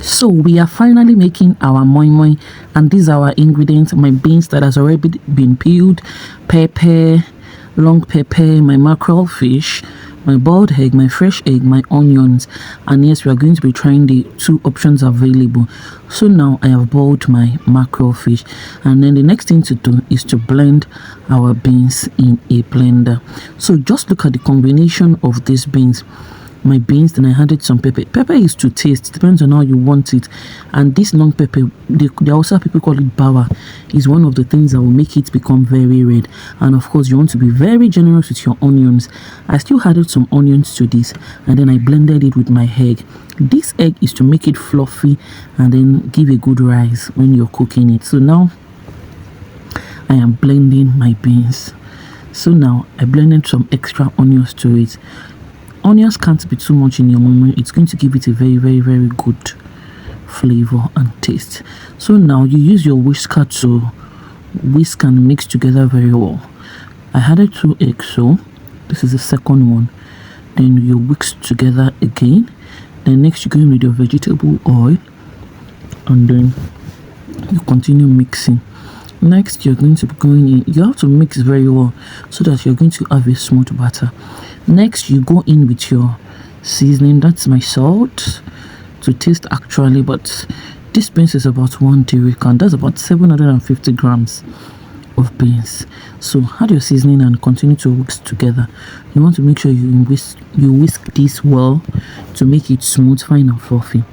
So we are finally making our moi-moi, and these are our ingredients: my beans that has already been peeled, pepper, long pepper, my mackerel fish, my boiled egg, my fresh egg, my onions, and yes, we are going to be trying the two options available. So now I have boiled my mackerel fish, and then the next thing to do is to blend our beans in a blender. So just look at the combination of these beans. My beans, then I added some pepper. Pepper is to taste, depends on how you want it. And this long pepper, the also people call it bawa, is one of the things that will make it become very red. And of course, you want to be very generous with your onions. I still added some onions to this, and then I blended it with my egg. This egg is to make it fluffy and then give a good rise when you're cooking it. So now I am blending my beans. So now I blended some extra onions to it. Onions can't be too much in your moi-moi. It's going to give it a very good flavor and taste. So now you use your whisker to whisk and mix together very well. I added 2 eggs, so this is the second one. Then you whisk together again. Then next you go in with your vegetable oil, and then you continue mixing. Next you're going to be going in, you have to mix very well so that you're going to have a smooth batter. Next you go in with your seasoning. That's my salt to taste actually, but this beans is about 1 dairy can. That's about 750 grams of beans. So add your seasoning and continue to whisk together. You want to make sure you whisk this well to make it smooth, fine and fluffy.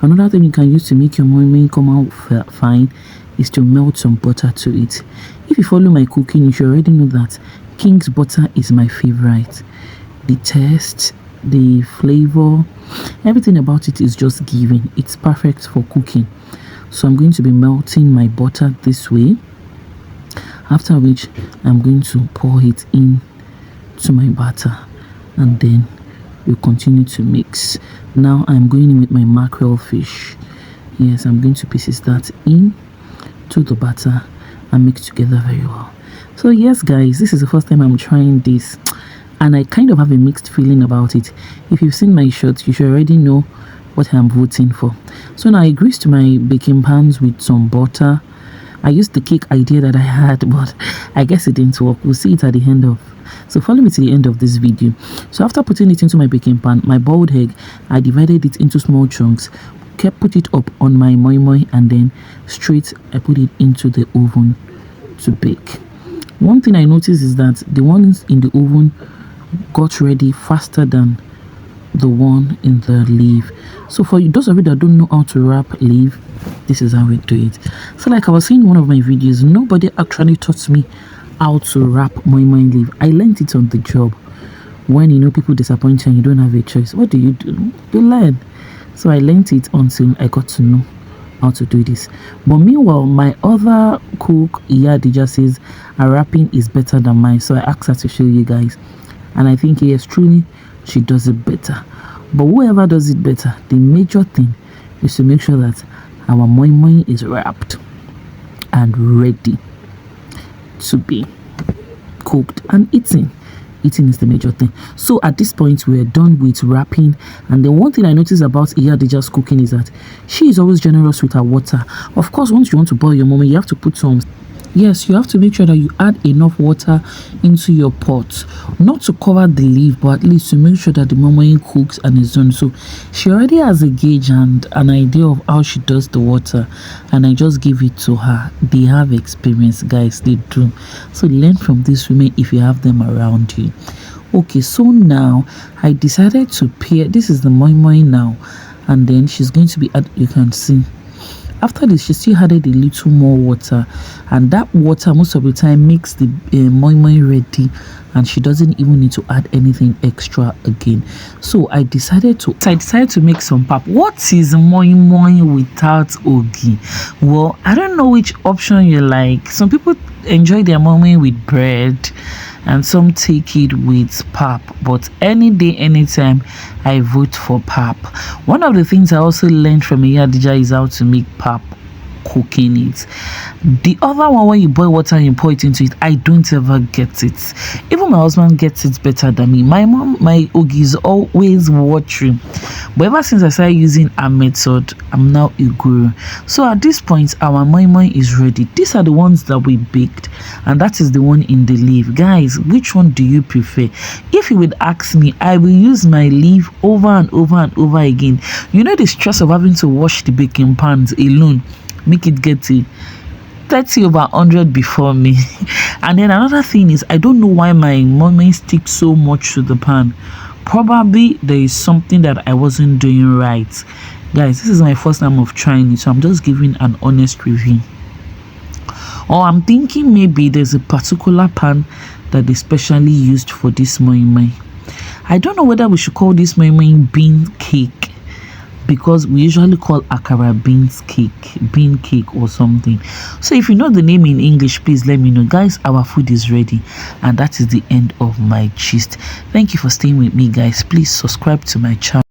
Another thing you can use to make your moi-moi come out fine is to melt some butter to it. If you follow my cooking, you should already know that King's butter is my favorite. The taste, the flavor, everything about it is just giving. It's perfect for cooking. So I'm going to be melting my butter this way, after which I'm going to pour it in to my batter, and then we'll continue to mix. Now I'm going in with my mackerel fish. Yes, I'm going to pieces that in to the batter and mix together very well. So yes guys, this is the first time I'm trying this, and I kind of have a mixed feeling about it. If you've seen my shorts, you should already know what I'm voting for. So now I greased my baking pans with some butter. I used the cake idea that I had, but I guess it didn't work. We'll see it at the end of, so follow me to the end of this video. So after putting it into my baking pan, my boiled egg, I divided it into small chunks, put it up on my moi-moi, and then straight I put it into the oven to bake. One thing I noticed is that the ones in the oven got ready faster than the one in the leaf. So for those of you that don't know how to wrap leaf, this is how we do it. So like I was saying in one of my videos, nobody actually taught me how to wrap moi-moi leaf. I learned it on the job. When you know people disappoint you and you don't have a choice, what do? You learn. So I learned it until I got to know how to do this. But meanwhile, my other cook, Iyadija, says her wrapping is better than mine. So I asked her to show you guys, and I think yes, truly she does it better. But whoever does it better, the major thing is to make sure that our moi-moi is wrapped and ready to be cooked and eaten. Eating is the major thing. So at this point we're done with wrapping, and then one thing I noticed about Iyadija's cooking is that she is always generous with her water. Of course, once you want to boil your moi-moi, you have to put some, yes, you have to make sure that you add enough water into your pot, not to cover the leaf, but at least to make sure that the moi-moi cooks and is done. So she already has a gauge and an idea of how she does the water, and I just give it to her. They have experience, guys, they do. So learn from these women if you have them around you. Okay, so now I decided to pair, this is the moi-moi now, and then she's going to be you can see after this she still added a little more water, and that water most of the time makes the moi-moi ready, and she doesn't even need to add anything extra again. So I decided to make some pap. What is moi-moi without ogi? Well, I don't know which option you like. Some people enjoy their moi-moi with bread, and some take it with pap, but any day, anytime, I vote for pap. One of the things I also learned from Iyadija is how to make pap cooking it. The other one, when you boil water and you pour it into it, I don't ever get it. Even my husband gets it better than me. My mom, my ogi is always watering. But ever since I started using a method, I'm now a guru. So at this point, our moi-moi is ready. These are the ones that we baked, and that is the one in the leaf. Guys, which one do you prefer? If you would ask me, I will use my leaf over and over and over again. You know the stress of having to wash the baking pans alone, make it get a 30 over 100 before me. And then another thing is, I don't know why my moi-moi sticks so much to the pan. Probably there is something that I wasn't doing right. Guys, this is my first time of trying it, so I'm just giving an honest review. Or I'm thinking maybe there's a particular pan that they specially used for this moi-moi. I don't know whether we should call this moi-moi bean cake, because we usually call akara bean cake or something. So if you know the name in English, please let me know. Guys, our food is ready, and that is the end of my gist. Thank you for staying with me, guys. Please subscribe to my channel.